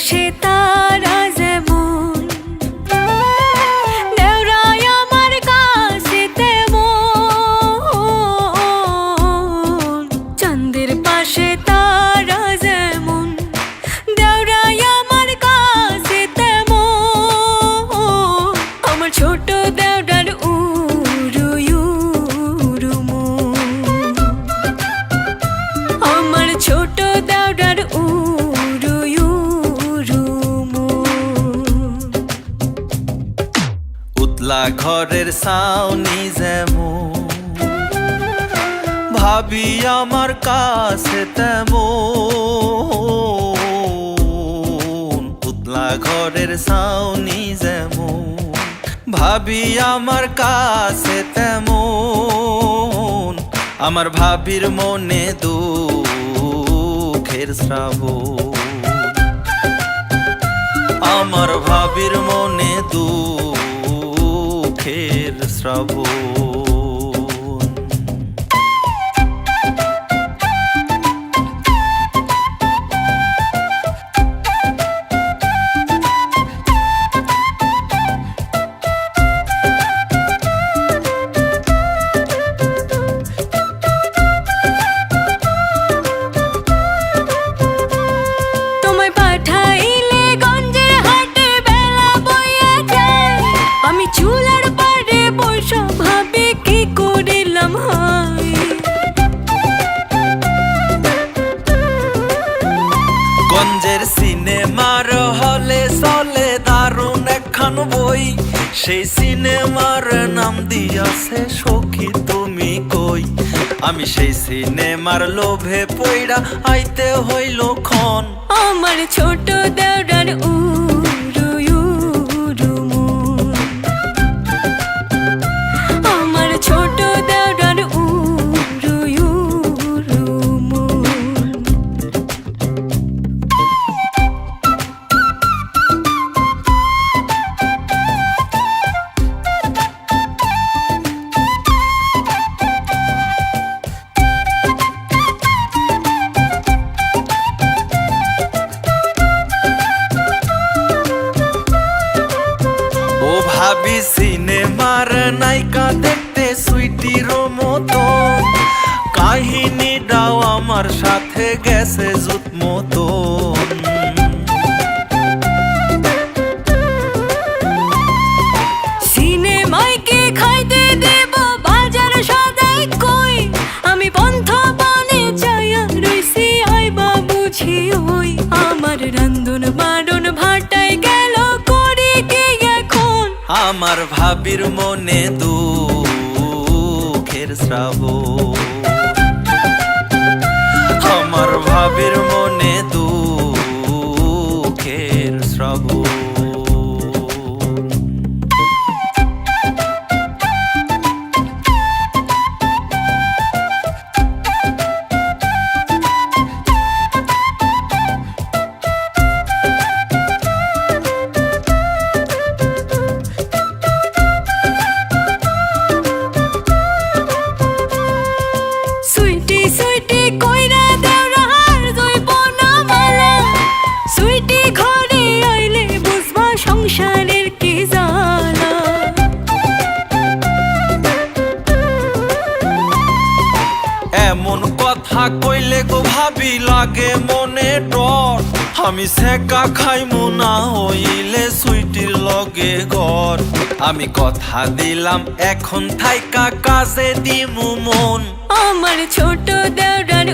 পাশে তারা যেমন, দেওরায় আমার কাছে তেমন। চাঁদের পাশে তারা যেমন, দেওরায় আমার কাছে তেমন। আমার ছোট দেওরার উরু উরু মন, আমার ছোট দেওরার উরু উরু মন। উতলা ঘরের ছাউনি যেমন, ভাবি আমার কাছে তেমন। উতলা ঘরের ছাউনি যেমন, ভাবি আমার কাছে তেমন। আমার ভাবির মনে দুঃখের শ্রাবণ, আমার ভাবির মনে দুঃখের শ্রাবণ। চুলার পাড়ে বসে ভাবে কি করিলাম হাই। গঞ্জের সিনেমার হলে চলে দারুণ একখান বই, সেই সিনেমার নাম দিয়াছে সখী তুমি কই। আমি সেই সিনেমার লোভে পইড়া আইতে হইল ক্ষণ। আমার ছোট দেওরার উরু উরু মন, আমার ছোট দেওরার উরু উরু মন। ভাবি সিনেমার নায়িকা দেখতে সুইটির মতো, কাহিনীটাও আমার সাথে গেছে জুত মতো। সিনেমায় কি খাইতে দেব বাজার সদাই কই, আমি পন্থ বনে যাইয়া রইছি আইবা বুঝি হই। আমার রান্ধন বাড়ন ভাটায় গেল করি কি এখন, আমার ভাবির মনে দুঃখের শ্রাবণ, আমার ভাবির মনে দুঃখের শ্রাবণ। সুইটি সুইটি কইরা দেওরার জৈব না মালা, সুইটি ঘরে আইলে বুঝবা সংসারের কি জ্বালা। এমন কথা কইলে গো ভাবি লাগে মনে ডর, আমি সেকা খাইমু না হইলে সুইটির লগে ঘর। আমি কথা দিলাম এখন থাইকা কাজে দিমু মন। আমার ছোট দেওরার